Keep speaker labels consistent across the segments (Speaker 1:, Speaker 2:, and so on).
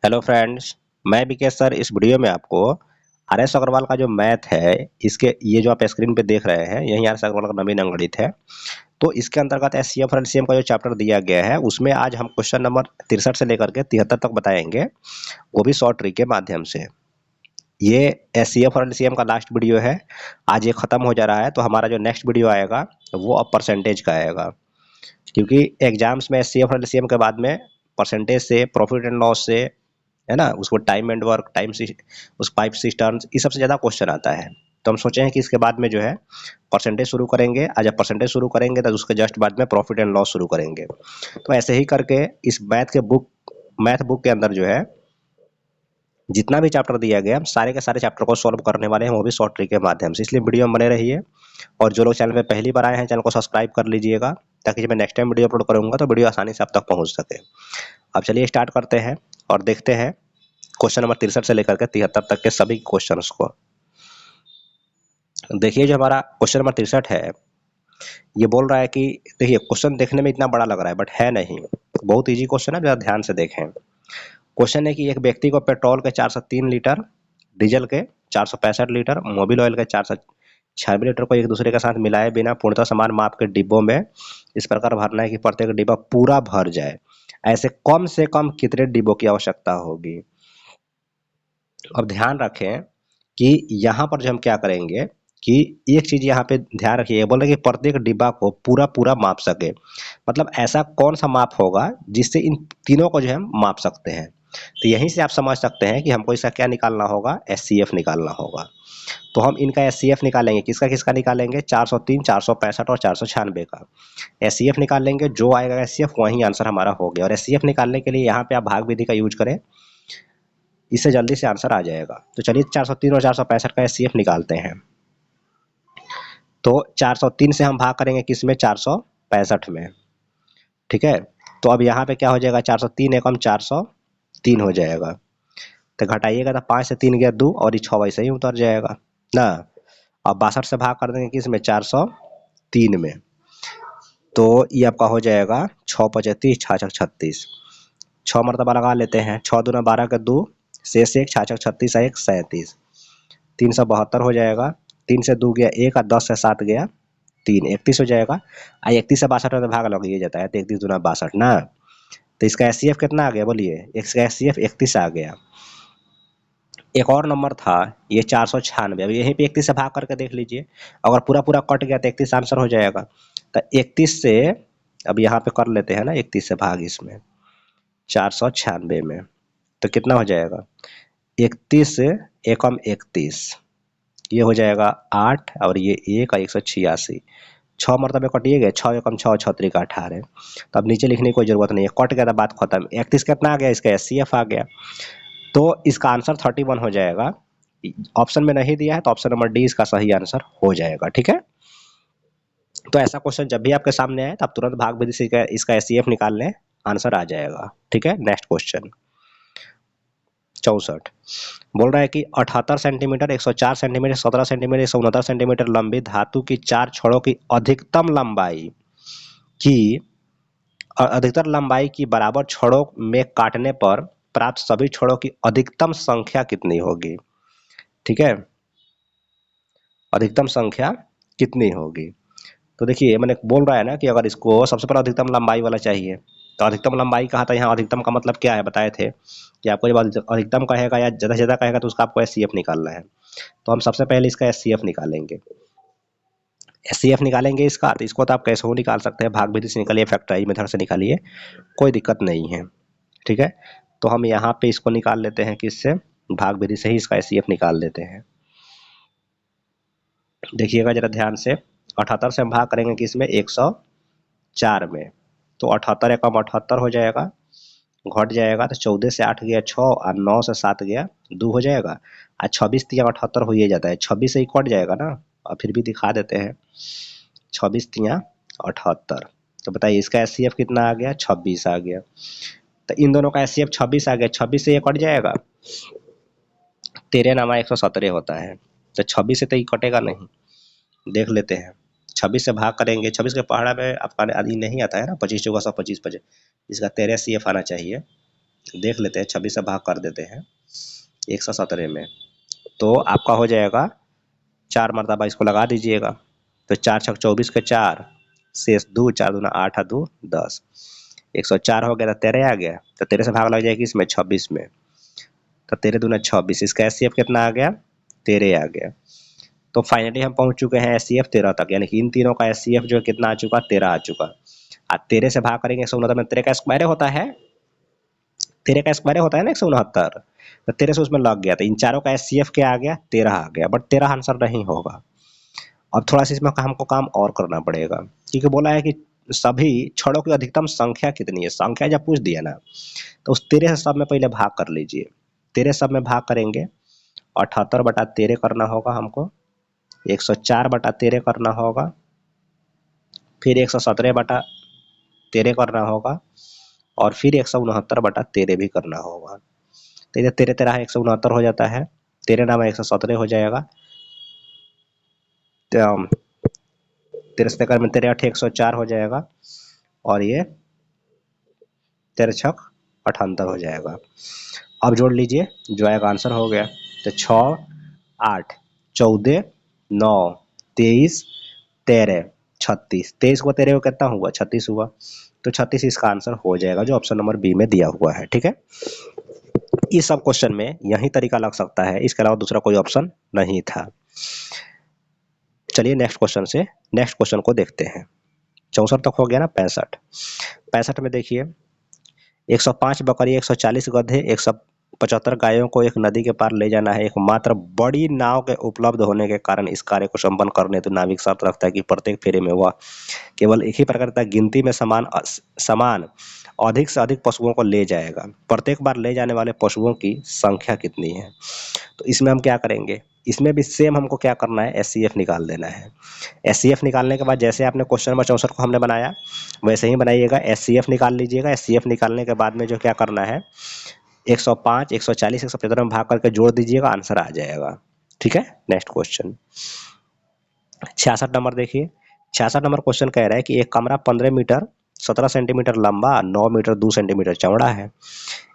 Speaker 1: Hello friends, मैं Vikesh sir इस video में आपको आर एस अग्रवाल का जो मैथ है इसके ये जो आप स्क्रीन पे देख रहे हैं यही आर एस अग्रवाल का नवीन अंगणित है। तो इसके अंतर्गत एचसीएफ और एलसीएम का जो चैप्टर दिया गया है उसमें आज हम क्वेश्चन नंबर 63 से लेकर के 73 तक बताएंगे, वो भी शॉर्ट ट्रिक के माध्यम से। ये एचसीएफ और एलसीएम का लास्ट वीडियो है, आज ये खत्म हो जा रहा है। तो हमारा जो नेक्स्ट वीडियो आएगा वो अब परसेंटेज का आएगा, क्योंकि एग्जाम्स में एचसीएफ और एलसीएम के बाद में परसेंटेज से, प्रॉफिट एंड लॉस से, है ना, उसको टाइम एंड वर्क, उस पाइप सिस्टम्स, इस सबसे ज़्यादा क्वेश्चन आता है। तो हम सोचे हैं कि इसके बाद में जो है परसेंटेज शुरू करेंगे। आज जब परसेंटेज शुरू करेंगे तो उसके जस्ट बाद में प्रॉफिट एंड लॉस शुरू करेंगे। तो ऐसे ही करके इस मैथ बुक के अंदर जो है जितना भी चैप्टर दिया गया, हम सारे के सारे चैप्टर को सॉल्व करने वाले हैं, वो भी शॉर्ट ट्रिक के माध्यम से। इसलिए वीडियो में बने रहिए, और जो लोग चैनल पे पहली बार आए हैं चैनल को सब्सक्राइब कर लीजिएगा, ताकि जब मैं नेक्स्ट टाइम वीडियो अपलोड करूंगा तो वीडियो आसानी से आप तक पहुंच सके। अब चलिए स्टार्ट करते हैं और देखते हैं क्वेश्चन नंबर 63 से लेकर के 73 तक के सभी क्वेश्चंस को। देखिए, जो हमारा क्वेश्चन नंबर 63 है, ये बोल रहा है कि देखिए क्वेश्चन देखने में इतना बड़ा लग रहा है बट है नहीं, बहुत इजी क्वेश्चन है, जरा ध्यान से देखें। क्वेश्चन है कि एक व्यक्ति को पेट्रोल के 403 लीटर, डीजल के 465 लीटर, मोबिल ऑयल के 496 लीटर को एक दूसरे के साथ मिलाए बिना पूर्णतः समान माप के डिब्बों में इस प्रकार भरना है कि प्रत्येक डिब्बा पूरा भर जाए। ऐसे कम से कम कितने डिब्बों की आवश्यकता होगी? अब ध्यान रखें कि यहाँ पर जो हम क्या करेंगे कि एक चीज यहाँ पे ध्यान रखिए, बोल रहे कि प्रत्येक डिब्बा को पूरा पूरा माप सके। मतलब ऐसा कौन सा माप होगा जिससे इन तीनों को जो है माप सकते हैं। तो यहीं से आप समझ सकते हैं कि हमको इसका क्या निकालना होगा, एचसीएफ निकालना होगा। तो हम इनका एचसीएफ निकालेंगे, किसका किसका निकालेंगे, 403, 465 और 496 का एचसीएफ निकाल लेंगे। जो आएगा एचसीएफ वही आंसर हमारा हो गया। और एचसीएफ निकालने के लिए यहाँ पे आप भाग विधि का यूज करें, इससे जल्दी से आंसर आ जाएगा। तो चलिए 403 और 465 का एचसीएफ निकालते हैं। तो 403 से हम भाग करेंगे किस में, 465 में, ठीक है। तो अब यहाँ पे क्या हो जाएगा, 403 एकम 403 हो जाएगा। तो घटाइएगा तो 5 से 3 गया 2, और ये 6 वैसे ही उतर जाएगा ना। अब 62 से भाग कर देंगे किस में, 403 में। तो ये आपका हो जाएगा 6 25 6 36, 6 मरतबा लगा लेते हैं, 6 दूना 12 का 2, शेष 1, 6 36 1 37, 372 हो जाएगा। 3 से 2 गया 1, और 10 से 7 गया 3, 31 हो जाएगा। 31 से 62 में भाग लग ही जाता है, तो 31 दूना 62 ना। तो इसका एचसीएफ कितना आ गया बोलिए, इसका एचसीएफ 31 आ गया। एक और नंबर था ये 496, अब यहीं पे 31 से भाग करके देख लीजिए, अगर पूरा पूरा कट गया तो 31 आंसर हो जाएगा। तो 31 से अब यहाँ पे कर लेते हैं ना, 31 से भाग इसमें 496 में, तो कितना हो जाएगा, 31 एकम 31, ये हो जाएगा 8, और ये 1 और 186, 6 मरतबे कटिए गए, 6 एकम 6, 6 त्रिक 18। तो अब नीचे लिखने की कोई जरूरत नहीं है, कट गया था, बात खत्म। 31 कितना आ गया, इसका एचसीएफ आ गया। तो इसका आंसर 31 हो जाएगा। ऑप्शन में नहीं दिया है तो ऑप्शन नंबर डी इसका सही आंसर हो जाएगा, ठीक है। तो ऐसा क्वेश्चन जब भी आपके सामने आए तो आप तुरंत भाग विधि से इसका एचसीएफ निकाल लें, आंसर आ जाएगा, ठीक है। नेक्स्ट क्वेश्चन 64 बोल रहा है कि 78 सेंटीमीटर, 104 सेंटीमीटर, 17 सेंटीमीटर, 169 सेंटीमीटर लंबी धातु की 4 छड़ों की अधिकतर लंबाई की बराबर छड़ों में काटने पर प्राप्त सभी छड़ों की अधिकतम संख्या कितनी होगी, ठीक है। अधिकतम संख्या कितनी होगी। तो देखिए मैंने बोल रहा है ना कि अगर इसको सबसे पहले अधिकतम लंबाई वाला चाहिए, तो अधिकतम लंबाई कहा था, यहाँ अधिकतम का मतलब क्या है बताए थे कि आपको जब अधिकतम कहेगा या ज़्यादा से ज़्यादा कहेगा तो उसका आपको एचसीएफ निकालना है। तो हम सबसे पहले इसका एचसीएफ निकालेंगे। एचसीएफ निकालेंगे इसका, तो इसको तो आप कैसे हो निकाल सकते हैं, भाग विधि से निकालिए, फैक्टराइज मेथड से निकालिए, कोई दिक्कत नहीं है, ठीक है। तो हम यहाँ पे इसको निकाल लेते हैं, किससे, भाग विधि से ही इसका एचसीएफ निकाल लेते हैं। देखिएगा जरा ध्यान से, 78 से हम भाग करेंगे किसमें, 104 में, तो 78 एकम 78 हो जाएगा, घट जाएगा तो 14 से 8 गया 6, और 9 से 7 गया 2 हो जाएगा, और 26 तिया 78 हो ही जाता है, 26 से ही कट जाएगा ना। और फिर भी दिखा देते हैं, 26 तिया 78। तो बताइए इसका एचसीएफ कितना आ गया, 26 आ गया। तो इन दोनों का एचसीएफ 26 आ गया, 26 से ये कट जाएगा, 13 नामा 117 होता है, तो 26 से तो ये कटेगा नहीं। देख लेते हैं, 26 से भाग करेंगे, 26 के पहाड़ा में आपका आदि नहीं आता है ना, 25 चौका 125 25, इसका 13 सीएफ आना चाहिए। देख लेते हैं, 26 से भाग कर देते हैं 117 में, तो आपका हो जाएगा 4 मरतबा इसको लगा दीजिएगा, तो 4 छक 24 के 4, शेष 2, 4 दूना 8 2 10, 104 हो गया, तो 13 आ गया, तो 13 से भाग लग जाएगी इसमें 26 में, तो 13 दूना 26, इसका एचसीएफ कितना आ गया, 13 आ गया। तो फाइनली हम पहुंच चुके हैं एचसीएफ 13 तक, यानी कि इन तीनों का एचसीएफ जो कितना आ चुका, 13 आ चुका। आज 13 से भाग करेंगे 169 में, 13 का स्क्वायर होता है, 13 का स्क्वायर होता है ना 169, तो 13 से उसमें लग गया, तो इन चारों का एचसीएफ क्या आ गया, 13 आ गया, बट 13 आंसर नहीं होगा। अब थोड़ा सा इसमें हमको काम और करना पड़ेगा, क्योंकि बोला है कि सभी छड़ों की अधिकतम संख्या कितनी है, संख्या जब पूछ दिया ना, तो उस 13 से सब में पहले भाग कर लीजिए। 13 सब में भाग करेंगे, 78/13 करना होगा हमको, 104/13 करना होगा, फिर 117/13 करना होगा, और फिर 169/13 भी करना होगा। तो इधर 13 13 169 हो जाता है, 13 नाम 117 हो जाएगा, 13 से में 13 8 104 हो जाएगा, और ये 13 छक 78 हो जाएगा। अब जोड़ लीजिए, जो आएगा आंसर हो गया, तो 6 8 14 9 23 13 36, 23 को 13 को कितना हुआ, 36 हुआ, तो 36 इसका आंसर हो जाएगा, जो ऑप्शन नंबर बी में दिया हुआ है। ठीक है, इस सब क्वेश्चन में यही तरीका लग सकता है, इसके अलावा दूसरा कोई ऑप्शन नहीं था। चलिए नेक्स्ट क्वेश्चन को देखते हैं। 64 तक हो गया ना, 65 में देखिए, 105 बकरी, 140 गधे, 175 गायों को एक नदी के पार ले जाना है, एकमात्र बड़ी नाव के उपलब्ध होने के कारण इस कार्य को संपन्न करने तो नाविक शर्त रखता है कि प्रत्येक फेरे में वह केवल एक ही प्रकार का गिनती में समान अधिक से अधिक पशुओं को ले जाएगा। प्रत्येक बार ले जाने वाले पशुओं की संख्या कितनी है? तो इसमें हम क्या करेंगे, इसमें भी सेम हमको क्या करना है, एचसीएफ निकाल देना है। एचसीएफ निकालने के बाद जैसे आपने क्वेश्चन नंबर 64 को हमने बनाया वैसे ही बनाइएगा, एचसीएफ निकाल लीजिएगा। एचसीएफ निकालने के बाद में जो क्या करना है, 105 140 175 में भाग करके जोड़ दीजिएगा, आंसर आ जाएगा। ठीक है, नेक्स्ट क्वेश्चन 66 नंबर देखिए। 66 नंबर क्वेश्चन कह रहा है कि एक कमरा 15 मीटर 17 सेंटीमीटर लंबा 9 मीटर 2 सेंटीमीटर चौड़ा है,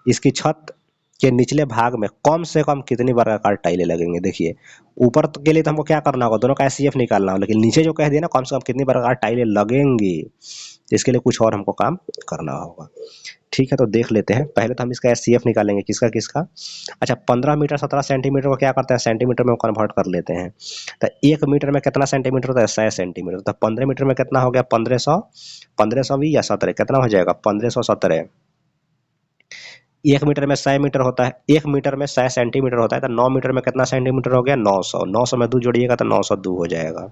Speaker 1: इसकी छत के निचले भाग में कम से कम कितनी वर्गाकार टाइलें लगेंगे। देखिए, ऊपर के लिए तो हमको क्या करना होगा, दोनों का एचसीएफ निकालना होगा, लेकिन नीचे जो कह दिया ना कम से कम कितनी वर्गाकार टाइलें लगेंगी, तो इसके लिए कुछ और हमको काम करना होगा। ठीक है, तो देख लेते हैं। पहले तो हम इसका एचसीएफ निकालेंगे, किसका किसका। अच्छा, 15 मीटर 17 सेंटीमीटर को क्या करते हैं, सेंटीमीटर में कन्वर्ट कर लेते हैं। तो 1 मीटर में कितना सेंटीमीटर होता है, 100 सेंटीमीटर। तो 15 मीटर में कितना हो गया, 1500, 1500 भी या 17 कितना हो जाएगा, 1517। 1 मीटर में 100 मीटर होता है, 1 मीटर में 100 सेंटीमीटर होता है, तो 9 मीटर में कितना सेंटीमीटर हो गया, 900। 900 में 2 जोड़िएगा तो 902 हो जाएगा।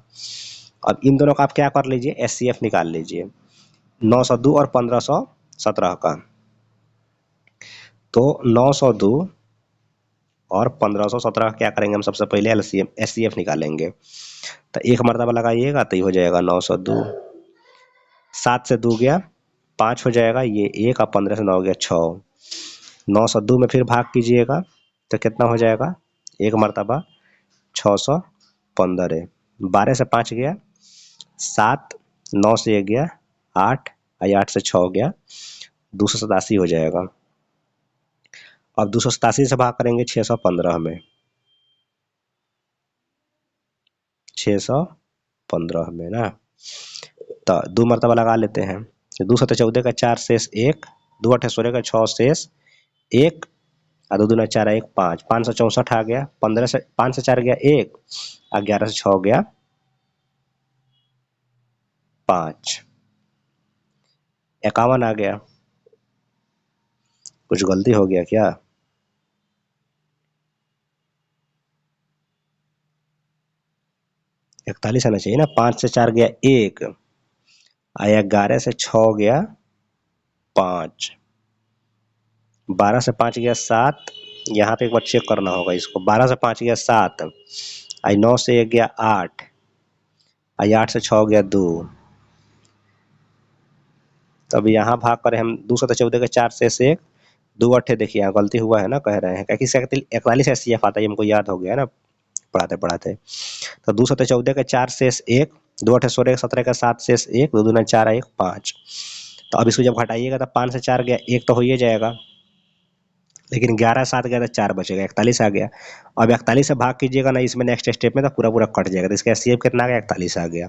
Speaker 1: अब इन दोनों का आप क्या कर लीजिए, एचसीएफ निकाल लीजिए, 902 और 1517 का। तो 902 और 1517 का क्या करेंगे हम, सबसे पहले एलसीएम एचसीएफ निकालेंगे। तो एक मरतबा लगाइएगा तो ये हो जाएगा 902, 7 से 2 गया 5 हो जाएगा, ये 1 और 15 से 9 गया 6, 902 में फिर भाग कीजिएगा तो कितना हो जाएगा, एक मरतबा 615, 12 से 5 गया 7, 9 से 1 गया 8, 8 से 6 गया 287 हो जाएगा। अब 287 से भाग करेंगे 615 में, 615 में ना, तो 2 मरतबा लगा लेते हैं। 2 सत्ते 14 का 4 शेष 1, 2 अठे 16 का 6 शेष 1, और 2 दूना 4 1 5, 564 आ गया। 15 से 5 से 4 गया 1, और 11 से 6 गया 5, 51 आ गया। कुछ गलती हो गया क्या, 41 आना चाहिए ना। 5 से 4 गया 1, और 11 से 6 गया 5, 12 से 5 गया 7, यहाँ पे एक बार चेक करना होगा इसको, 12 से 5 गया 7, और 9 से 1 गया 8, और 8 से 6 गया 2। तब यहाँ भाग करें हम 2 सत्ते 14 के 4 शेष 1, 2 अट्ठे, देखिए यहाँ गलती हुआ है ना, कह रहे हैं क्या कि 41 एचसीएफ आता है, हमको याद हो गया ना पढ़ाते पढ़ाते। तो 2 सत्ते 14 के 4 शेष 1, 2 अठे 16 17 का 7 शेष 1, 2 दूना 4 1 5। तो अब इसको जब घटाइएगा तो 5 से 4 गया 1 तो हो ही जाएगा, लेकिन 11 7 गया तो 4 बचेगा, 41 आ गया। अब 41 से भाग कीजिएगा ना इसमें नेक्स्ट स्टेप में तो पूरा पूरा कट जाएगा, तो इसका एचसीएफ कितना आ गया, 41 आ गया।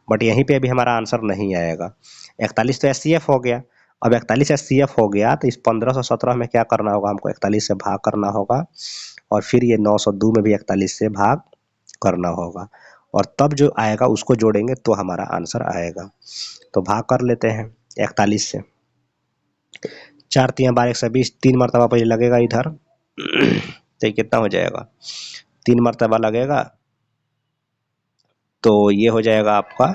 Speaker 1: बट यहीं पे अभी हमारा आंसर नहीं आएगा। 41 तो एचसीएफ हो गया। अब 41 एचसीएफ हो गया तो इस 1517 में क्या करना होगा, हमको 41 से भाग करना होगा, और फिर ये 902 में भी 41 से भाग करना होगा, और तब जो आएगा उसको जोड़ेंगे तो हमारा आंसर आएगा। तो भाग कर लेते हैं 41 से। 4 तिया 12 120, 3 मरतबा पहले लगेगा इधर तो ये कितना हो जाएगा, 3 मरतबा लगेगा तो ये हो जाएगा आपका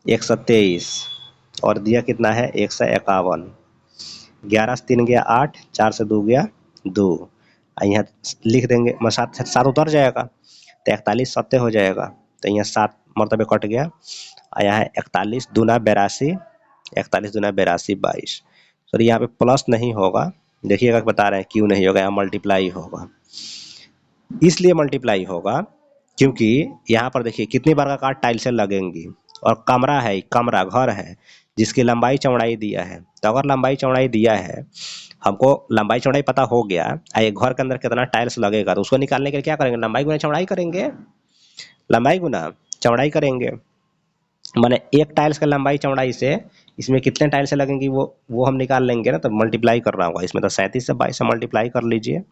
Speaker 1: 123, और दिया कितना है 151। 11 से 3 गया 8, 4 से 2 गया 2, यहाँ लिख देंगे, सात सात उतर जाएगा तो 41 सत्ते हो जाएगा, तो यहाँ 7 मरतबे कट गया, और यहाँ 41 दूना 82, 41 दूना 82 22। सर यहाँ पे प्लस नहीं होगा, देखिएगा बता रहे हैं क्यों नहीं होगा, यहाँ मल्टीप्लाई होगा। इसलिए मल्टीप्लाई होगा क्योंकि यहाँ पर देखिए कितनी वर्गाकार टाइल्सें लगेंगी, और कमरा है, कमरा घर है जिसकी लंबाई चौड़ाई दिया है। तो अगर लंबाई चौड़ाई दिया है, हमको लंबाई चौड़ाई पता हो गया, ये घर के अंदर कितना टाइल्स लगेगा, तो उसको निकालने के लिए क्या करेंगे, लंबाई गुना चौड़ाई करेंगे, लंबाई गुना चौड़ाई करेंगे। माने एक टाइल्स का लंबाई चौड़ाई से इसमें कितने टाइल्स लगेंगी वो हम निकाल लेंगे ना, तो मल्टीप्लाई करना होगा इसमें। तो 37 से 22 से मल्टीप्लाई कर लीजिए।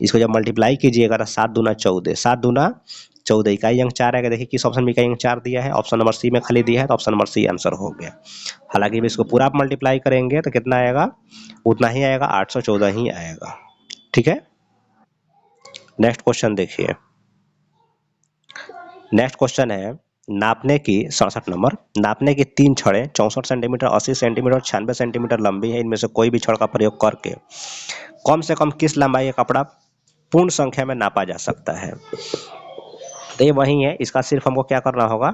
Speaker 1: इसको जब मल्टीप्लाई कीजिएगा तो 7 दूना 14, 7 दूना 14, इकाई अंक 4 आएगा। देखिए किस ऑप्शन में इकाई अंक 4 दिया है, ऑप्शन नंबर सी में खाली दिया है, तो ऑप्शन नंबर सी आंसर हो गया। हालांकि इसको पूरा आप मल्टीप्लाई करेंगे तो कितना आएगा, उतना ही आएगा, 814 ही आएगा। ठीक है, नेक्स्ट क्वेश्चन देखिए। नेक्स्ट क्वेश्चन है, नापने की 67 नंबर, नापने की 3 छड़ें 64 सेंटीमीटर, 80 सेंटीमीटर और 96 सेंटीमीटर लंबी है। इनमें से कोई भी छड़ का प्रयोग करके कम से कम किस लंबाई का कपड़ा पूर्ण संख्या में नापा जा सकता है। तो ये वही है, इसका सिर्फ हमको क्या करना होगा,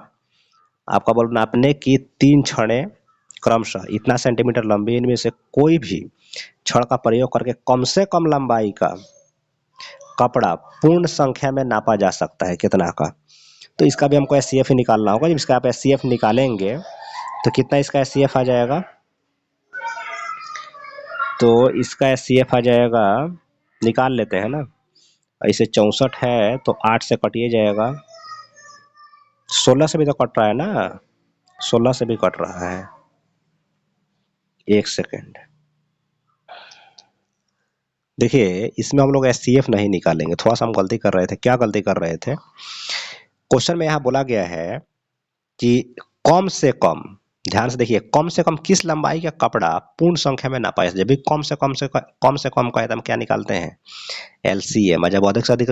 Speaker 1: आपका बोल नापने की 3 छड़ें क्रमशः इतना सेंटीमीटर लंबी, इनमें से कोई भी छड़ का प्रयोग करके कम से कम लंबाई का कपड़ा पूर्ण संख्या में नापा जा सकता है, कितना का। तो इसका भी हमको एचसीएफ ही निकालना होगा। जब इसका आप एचसीएफ निकालेंगे तो कितना इसका एचसीएफ आ जाएगा, तो इसका एचसीएफ आ जाएगा, निकाल लेते हैं ना। ऐसे 64 है तो 8 से कटिए जाएगा, 16 से भी तो कट रहा है ना, 16 से भी कट रहा है। एक सेकेंड, देखिए इसमें हम लोग एचसीएफ नहीं निकालेंगे, थोड़ा सा हम गलती कर रहे थे। क्या गलती कर रहे थे, क्वेश्चन में यहाँ बोला गया है कि कम से कम, ध्यान से देखिए, कम से कम किस लंबाई का कपड़ा पूर्ण संख्या में नापा जाए। जब भी कम से कम कहता है हम क्या निकालते हैं, एलसीएम। जब अधिक से अधिक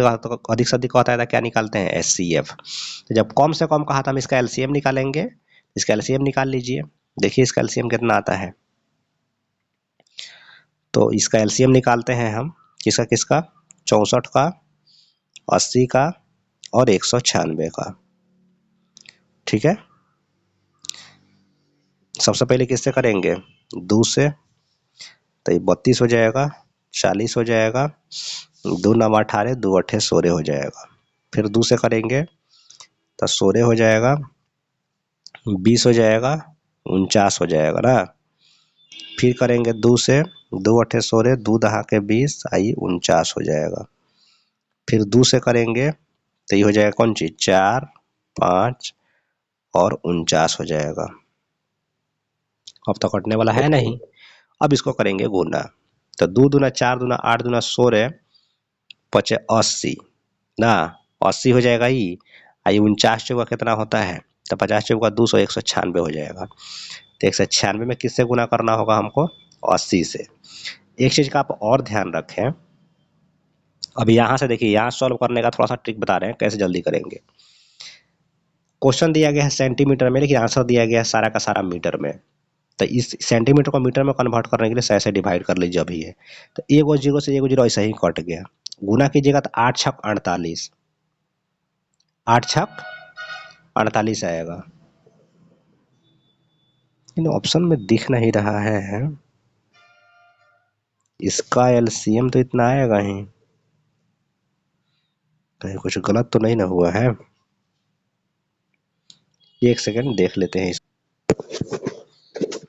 Speaker 1: होता है तो क्या निकालते हैं, एचसीएफ। तो जब कम से कम कहा था हम इसका एलसीएम निकालेंगे, इसका एलसीएम निकाल लीजिए। देखिए इसका एलसीएम कितना आता है, तो इसका एलसीएम निकालते हैं हम, किसका किसका, 64 का, 80 का और 196 का। ठीक है, सबसे पहले किससे करेंगे, 2 से, तो ये 32 हो जाएगा, 40 हो जाएगा, 2 9 18, 2 8 16 हो जाएगा। फिर 2 से करेंगे तो 16 हो जाएगा, 20 हो जाएगा, 49 हो जाएगा ना। फिर करेंगे 2 से, 2 8 16, 2 10 के 20, आई 49 हो जाएगा। फिर 2 से करेंगे तो ये हो जाएगा कौन चीज, 4 5 और 49 हो जाएगा। अब तो कटने वाला है नहीं। अब इसको करेंगे गुना, तो 2 दूना 4 दूना 8 दूना 16, 5 80 ना, 80 हो जाएगा ही। आई 49 चौका कितना होता है, तो 50 चौका 200, 196 हो जाएगा। तो 196 में किससे गुना करना होगा हमको, 80 से। एक चीज का आप और ध्यान रखें, अब यहाँ से देखिए, यहाँ सॉल्व करने का थोड़ा सा ट्रिक बता रहे हैं कैसे जल्दी करेंगे। क्वेश्चन दिया गया है सेंटीमीटर में, लेकिन आंसर दिया गया है सारा का सारा मीटर में। तो इस सेंटीमीटर को मीटर में कन्वर्ट करने के लिए ऐसे डिवाइड कर लीजिए अभी है। तो एगो जीरो से एगो जीरो ऐसे ही कट गया, गुना कीजिएगा तो 8 छक 48, 8 छक 48 आएगा। इन ऑप्शन में दिख नहीं रहा है, इसका एलसीएम तो इतना आएगा ही, कहीं कुछ गलत तो नहीं ना हुआ है। एक सेकंड देख लेते हैं।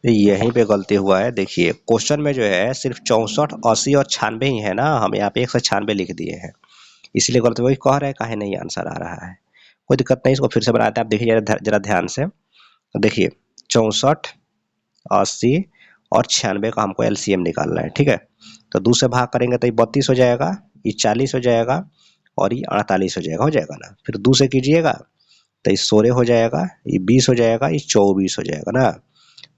Speaker 1: यहीं पे गलती हुआ है। देखिए क्वेश्चन में जो है सिर्फ 64, 80 और 96 ही है ना, हम यहाँ पे 196 लिख दिए हैं, इसलिए गलती वही कह रहे हैं काहे नहीं आंसर आ रहा है। कोई दिक्कत नहीं, इसको फिर से बनाते हैं। आप देखिए जरा ध्यान से देखिए, 64, 80 और 96 का हमको एलसीएम निकालना है, ठीक है। तो 2 से भाग करेंगे तो ये 32 हो जाएगा, ये 40 हो जाएगा और ये 48 हो जाएगा ना। फिर 2 से कीजिएगा तो ये 16 हो जाएगा, ये 20 हो जाएगा, ये 24 हो जाएगा ना।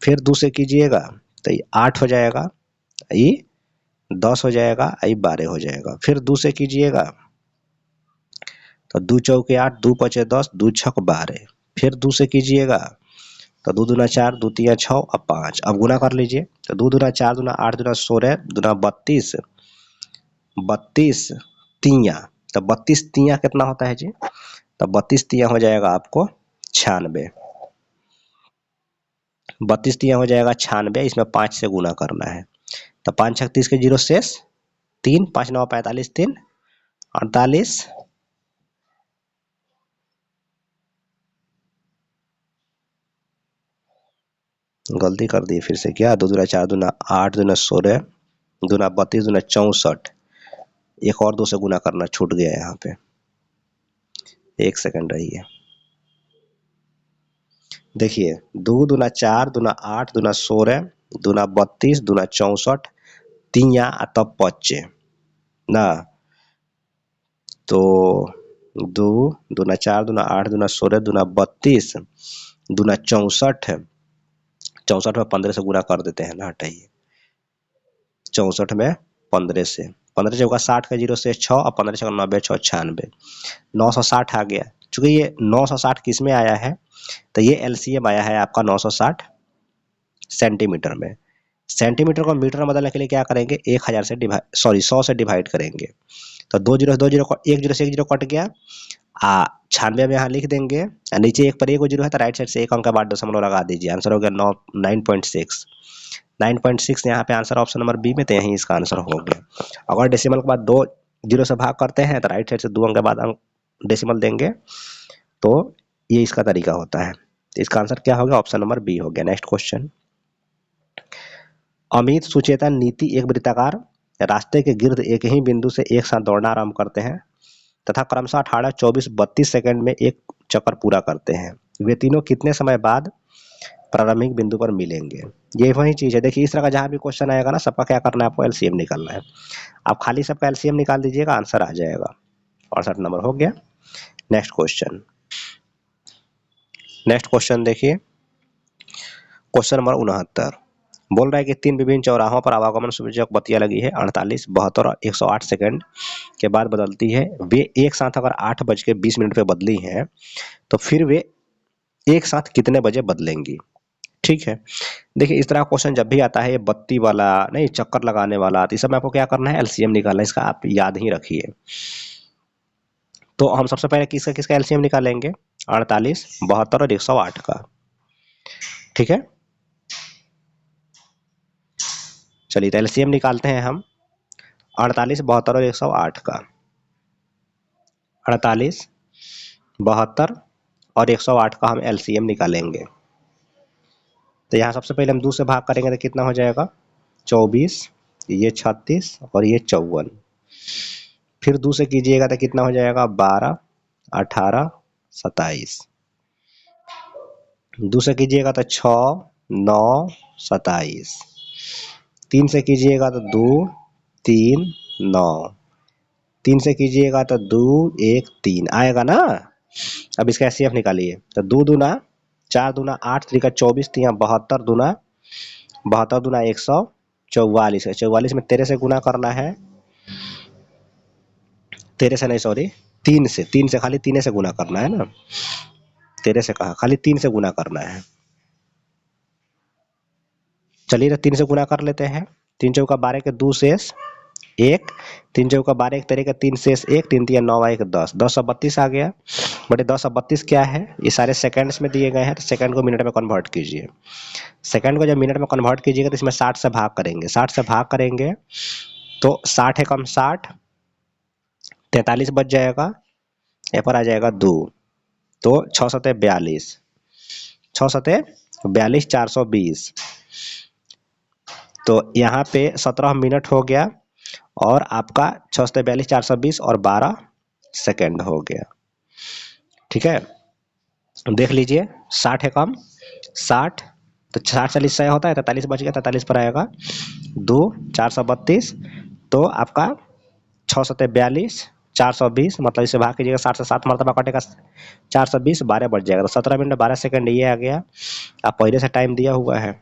Speaker 1: फिर 2 से कीजिएगा तो ये 8 हो जाएगा, ये 10 हो जाएगा, ये 12 हो जाएगा। फिर 2 से कीजिएगा तो 2 चौके 8, 2 पचे 10, 2 छक 12। फिर 2 से कीजिएगा तो 2 दूना 4, 2 तिया 6 और 5। अब गुना कर लीजिए तो 2 दूना 4 दूना 8 दूना 16 दूना 32, 32 तिया, तो 32 तिया कितना होता है जी? तो 32 तिया हो जाएगा आपको 96। 32 तिया हो जाएगा 96, इसमें 5 से गुना करना है। तो 5 छक 30 के 0 शेष 3, 5 9 45, 3 48। गलती कर दी फिर से क्या? 2 दूना 4 दूना 8 दूना 16 दूना 32 दूना 64। एक और 2 से गुना करना छूट गया यहाँ पे, 1 सेकंड रहिए। देखिए 2 दूना 4 दूना 8 दूना 16 दूना 32 दूना 64 तिया तब 25 ना। तो 2 दूना 4 दूना 8 दूना 16 दूना 32 दूना 64, 64 में 15 से गुना कर देते हैं ना, हटाइए। 64 में 15 से 15 चौका 60 का 0 से 6 और 15 चौका 90 6 96, 960 आ गया। चूंकि ये 960 किस में आया है, तो ये एलसीएम आया है आपका 960 सेंटीमीटर में। सेंटीमीटर को मीटर में बदलने के लिए क्या करेंगे, 1000 से डिवाइड, सॉरी 100 से डिवाइड करेंगे। तो 2 जीरो 2 जीरो, 1 जीरो से 1 जीरो कट गया, 96 में यहाँ लिख देंगे, नीचे एक पर 1 जीरो है तो राइट साइड से 1 अंक के बाद दशमलव लगा दीजिए। आंसर हो गया 9.6। 9.6 यहाँ पे आंसर ऑप्शन नंबर बी में, तो यहीं इसका आंसर हो गया। अगर डेसिमल के बाद 2 जीरो से भाग करते हैं तो राइट साइड से 2 अंक के बाद अंक डेसिमल देंगे, तो ये इसका तरीका होता है। तो इसका आंसर क्या हो गया? ऑप्शन नंबर बी हो गया। नेक्स्ट क्वेश्चन, अमित सुचेतन नीति एक वृत्ताकार रास्ते के गिर्द एक ही बिंदु से एक साथ दौड़ना आरंभ करते हैं तथा क्रमशः 18, 24, 32 सेकंड में एक चक्कर पूरा करते हैं। वे तीनों कितने समय बाद प्रारंभिक बिंदु पर मिलेंगे? ये वही चीज है। देखिए इस तरह का जहां भी क्वेश्चन आएगा ना, सबका क्या करना है, आपको एलसीएम निकालना है। आप खाली सबका एलसीएम निकाल दीजिएगा, आंसर आ जाएगा। 68 नंबर हो गया। नेक्स्ट क्वेश्चन, देखिए क्वेश्चन नंबर 69 बोल रहा है कि 3 विभिन्न चौराहों पर आवागमन सूचक बत्तियां लगी है, 48, 72 और 108 सेकंड के बाद बदलती है। वे एक साथ अगर 8:20 पे बदली हैं तो फिर वे एक साथ कितने बजे बदलेंगी? ठीक है। देखिए इस तरह का क्वेश्चन जब भी आता है, ये बत्ती वाला नहीं, चक्कर लगाने वाला, तो इस समय आपको क्या करना है, एलसीएम निकालना है। इसका आप याद ही रखिए। तो हम सबसे पहले किसका किसका एलसीएम निकालेंगे? 48, 72 और 108 का। ठीक है, चलिए तो एलसीएम निकालते हैं हम 48, 72 और 108 का। 48, 72 और 108 का हम एलसीएम निकालेंगे। तो यहाँ सबसे पहले हम 2 से भाग करेंगे तो कितना हो जाएगा? 24, ये 36 और ये 54। फिर 2 से कीजिएगा तो कितना हो जाएगा? 12, 18, 27। 2 से कीजिएगा तो 6, 9, 27। 3 से कीजिएगा तो 2, 3, 9। 3 से कीजिएगा तो 2, 1, 3 आएगा ना। अब इसका एचसीएफ निकालिए। तो 2 दूना 4 दूना 8 3 24 3 72 दूना 72 दूना 144 है। 44 में 13 से गुना करना है, 13 से नहीं सॉरी 3 से, 3 से खाली 3 से गुना करना है ना, 13 से कहा, खाली 3 से गुना करना है। चलिए तो 3 से गुना कर लेते हैं। 3 चौका 12 के 2 शेष 1, 3 चौका 12 एक तरह का 3 शेष 1, 3 तिया 9 1 10, 1032 आ गया। बटे 1032 क्या है? ये सारे सेकंड्स में दिए गए हैं, तो सेकंड को मिनट में कन्वर्ट कीजिए। सेकंड को जब मिनट में कन्वर्ट कीजिएगा तो इसमें 60 से भाग करेंगे। 60 से भाग करेंगे तो 60 है कम 60, 43 बच जाएगा, यहाँ पर आ जाएगा 2, तो 6 सते 42, 6 सते 42, 420, तो यहाँ पे 17 मिनट हो गया और आपका 642 420 और 12 सेकेंड हो गया। ठीक है, देख लीजिए 60 है कम, 60 तो 60 40 100 होता है, 43 बच गया, 43 पर आएगा 2 432, तो आपका 642 420, मतलब इसे भाग कीजिएगा 60 से 7 मरतबा कटेगा 420, 12 बच जाएगा, तो 17 मिनट 12 सेकंड ये आ गया। आप पहले से टाइम दिया हुआ है।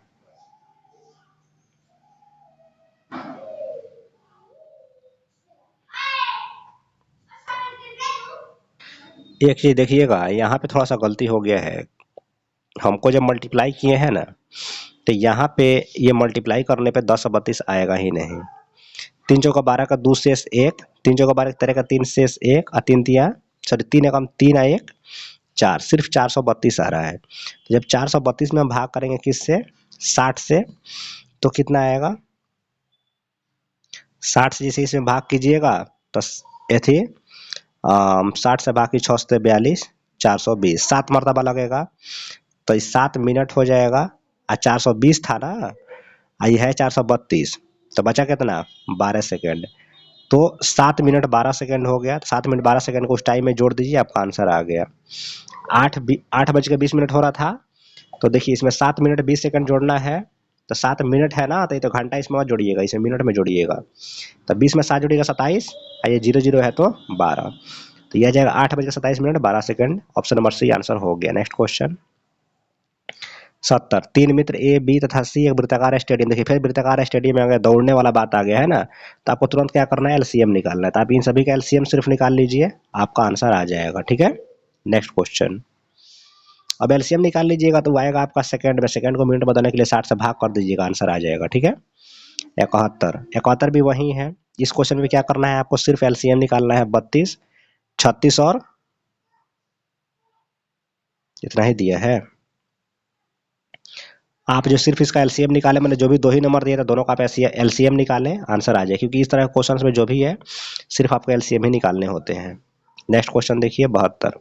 Speaker 1: एक चीज देखिएगा, यहाँ पे थोड़ा सा गलती हो गया है। हमको जब मल्टीप्लाई किए हैं ना, तो यहाँ पे ये मल्टीप्लाई करने पे 1032 आएगा ही नहीं। 3 चौका 12 का 2 शेष 1, 3 चौका 12 13 का 3 शेष 1, और 3 तिया सॉरी 3 एकम 3 1 4, सिर्फ 432 आ रहा है। तो जब 432 में हम भाग करेंगे किससे, 60 से, तो कितना आएगा, 60 से जैसे इसमें भाग कीजिएगा तो ये थी 60 से भाग की 642 420, 7 मरतबा लगेगा, तो इस 7 मिनट हो जाएगा। और 420 था ना, ये है 432, तो बचा कितना 12 सेकेंड। तो 7 मिनट 12 सेकेंड हो गया, 7 मिनट 12 सेकेंड को उस टाइम में जोड़ दीजिए, आपका आंसर आ गया। 8 बज के 20 मिनट हो रहा था, तो देखिए इसमें 7 मिनट 20 सेकंड जोड़ना है, तो 7 मिनट है ना, तो ये तो घंटा इसमें मत जोड़िएगा, इसे मिनट में जोड़िएगा, तो 20 में 7 जोड़िएगा 27, और ये 0 0 है तो 12, तो यह जाएगा 8 बज के 27 मिनट 12 सेकंड। ऑप्शन नंबर सी आंसर हो गया। नेक्स्ट क्वेश्चन 70, 3 मित्र ए बी तथा सी एक वृत्ताकार स्टेडियम, देखिए फिर वृत्ताकार स्टेडियम में अगर दौड़ने वाला बात आ गया है ना, तो आपको तुरंत क्या करना है, एलसीएम निकालना है, तो आप इन सभी का एलसीएम सिर्फ निकाल लीजिए, आपका आंसर आ जाएगा। ठीक है, नेक्स्ट क्वेश्चन, अब एलसीएम निकाल लीजिएगा तो वो आएगा आपका सेकंड में, सेकंड को मिनट बदलने के लिए 60 से भाग कर दीजिएगा, आंसर आ जाएगा। ठीक है, 71, 71 भी वही है। इस क्वेश्चन में क्या करना है, आपको सिर्फ एलसीएम निकालना है, 32 36 और इतना ही दिया है। आप जो सिर्फ इसका एलसीएम निकाले, मैंने जो भी 2 ही नंबर दिए थे दोनों का आप एलसीएम निकालें, आंसर आ जाए, क्योंकि इस तरह के क्वेश्चंस में जो भी है सिर्फ आपको एलसीएम ही निकालने होते हैं। नेक्स्ट क्वेश्चन देखिए 72,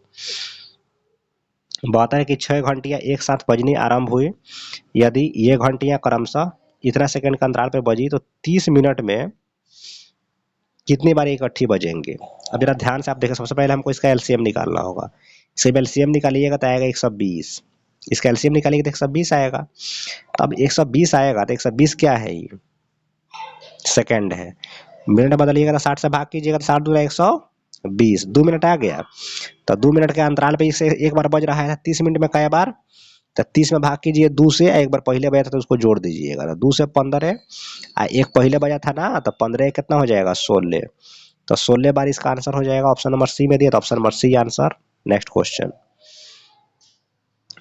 Speaker 1: 72 की 6 घंटियां एक साथ बजनी आरंभ हुई, यदि ये घंटियां क्रमशः इतना सेकंड के अंतराल पे बजी तो 30 मिनट में कितनी बार इकट्ठी बजेंगे। अब जरा ध्यान से आप देखें, सबसे पहले हमको इसका एलसीएम निकालना होगा, इसका एलसीएम निकालिएगा तो आएगा 120, इसका एलसीएम निकालिएगा तो 120 आएगा। तो अब 120 आएगा तो 120 क्या है, ये सेकंड है, मिनट बदलिएगा तो 60 से भाग कीजिएगा तो 60 दूना 120, 2 मिनट आ गया, तो 2 मिनट के अंतराल पे इसे एक बार बज रहा है, 30 मिनट में कई बार, तो 30 में भाग कीजिए 2 से, एक बार पहले बजा था तो उसको जोड़ दीजिएगा, तो 2 से 15, एक पहले बजा था ना, तो 15 कितना हो जाएगा 16, तो 16 बार इसका आंसर हो जाएगा। ऑप्शन नंबर सी में दिया, तो option number C answer. Next question,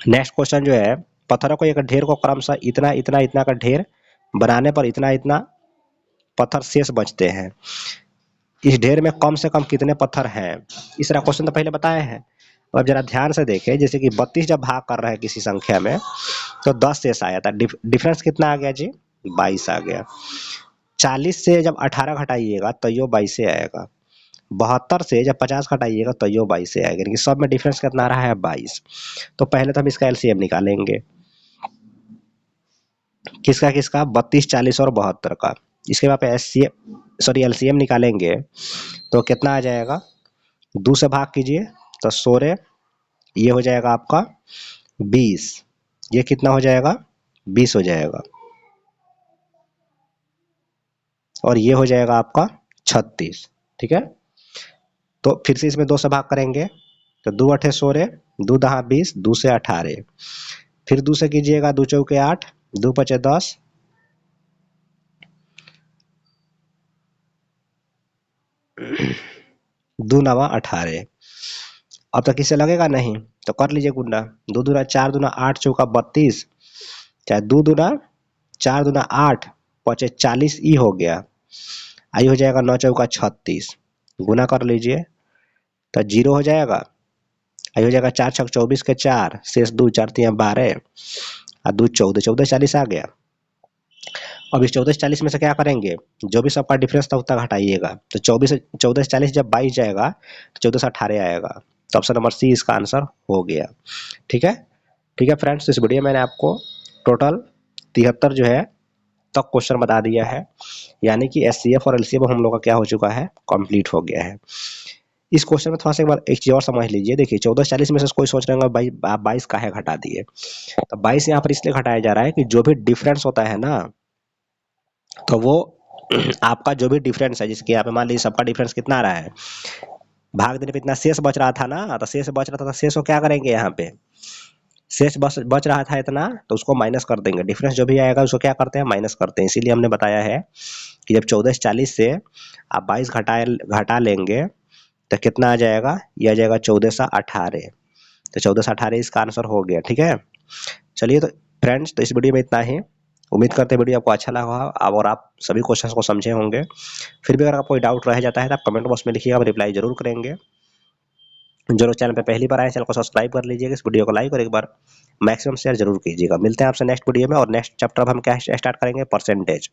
Speaker 1: next question जो है, पत्थरों को एक ढेर को क्रमशः इतना इतना इतना का ढेर बनाने पर इतना इतना पत्थर शेष बचते हैं, इस ढेर में कम से कम कितने पत्थर हैं। इस तरह क्वेश्चन तो पहले बताए हैं, अब जरा ध्यान से देखें, जैसे कि 32 जब भाग कर रहे हैं किसी संख्या में तो 10 शेष आया था, डिफरेंस कितना आ गया जी, 22 आ गया। 40 से जब 18 घटाइएगा तो यो 22 से आएगा, 72 से जब 50 घटाइएगा तो यो 22 से आएगा, यानी कि सब में डिफरेंस कितना आ रहा है 22। तो पहले तो हम इसका एलसीएम निकालेंगे, किसका किसका, 32 40 और 72 का। इसके बाद एलसीएम निकालेंगे तो कितना आ जाएगा, 2 से भाग कीजिए तो 16, ये हो जाएगा आपका 20, ये कितना हो जाएगा 20 हो जाएगा, और ये हो जाएगा आपका 36। ठीक है, तो फिर से इसमें 2 से भाग करेंगे तो 2 8 16, 2 10 20, 2 से 18, फिर 2 से कीजिएगा, 2 चौके 8, 2 पचे 10, 2 नवा 18। अब तक किसे लगेगा नहीं, तो कर लीजिए गुना, 2 दूना 4 दूना 8 चौका 32, चाहे 2 दूना 4 दूना 8 पचे 40 ई हो गया, आई हो जाएगा 9 चौका 36, गुना कर लीजिए तो 0 हो जाएगा, आई हो जाएगा 4 छक 24 के 4 शेष 2 4 3 12 और 2 14, 14 40 आ गया। अब इस 14 40 में से क्या करेंगे, जो भी सबका डिफरेंस था उतना घटाइएगा, तो 14 40 जब 22 जाएगा तो 14 से 18 आएगा, तो ऑप्शन नंबर सी इसका आंसर हो गया। ठीक है, ठीक है फ्रेंड्स, इस वीडियो में मैंने आपको टोटल 73 जो है तक क्वेश्चन बता दिया है, यानी कि एचसीएफ और एलसीएम हम लोग का क्या हो चुका है, कंप्लीट हो गया है। इस क्वेश्चन में थोड़ा सा एक बार एक चीज और समझ लीजिए। देखिए 1440 में से कोई सोच रहे होंगे भाई आप 22 काहे घटा दिए, तो 22 यहाँ पर इसलिए घटाया जा रहा है कि जो भी डिफरेंस होता है ना, तो वो आपका जो भी डिफरेंस है, जिसके यहाँ पे मान लीजिए सबका डिफरेंस कितना आ रहा है, भाग देने पे इतना शेष बच रहा था ना, तो शेष बच रहा था तो शेष को क्या करेंगे, यहाँ पे शेष बच रहा था इतना, तो उसको माइनस कर देंगे, डिफरेंस जो भी आएगा उसको क्या करते हैं, माइनस करते हैं। इसीलिए हमने बताया है कि जब 1440 से आप 22 घटा लेंगे तो कितना आ जाएगा, ये आ जाएगा 1418। तो 1418 इसका आंसर हो गया। ठीक है, चलिए तो फ्रेंड्स, तो इस वीडियो में इतना ही। उम्मीद करते हैं वीडियो आपको अच्छा लगा होगा और आप सभी क्वेश्चंस को समझे होंगे। फिर भी अगर आपको कोई डाउट रह जाता है तो आप कमेंट बॉक्स में लिखिएगा, हम रिप्लाई जरूर करेंगे। जो लोग चैनल पे पहली बार आए चैनल को सब्सक्राइब कर लीजिएगा, इस वीडियो को लाइक और एक बार मैक्सिमम शेयर जरूर कीजिएगा। मिलते हैं आपसे नेक्स्ट वीडियो में, और नेक्स्ट चैप्टर हम क्या स्टार्ट करेंगे, परसेंटेज।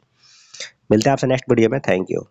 Speaker 1: मिलते हैं आपसे नेक्स्ट वीडियो में। Thank you.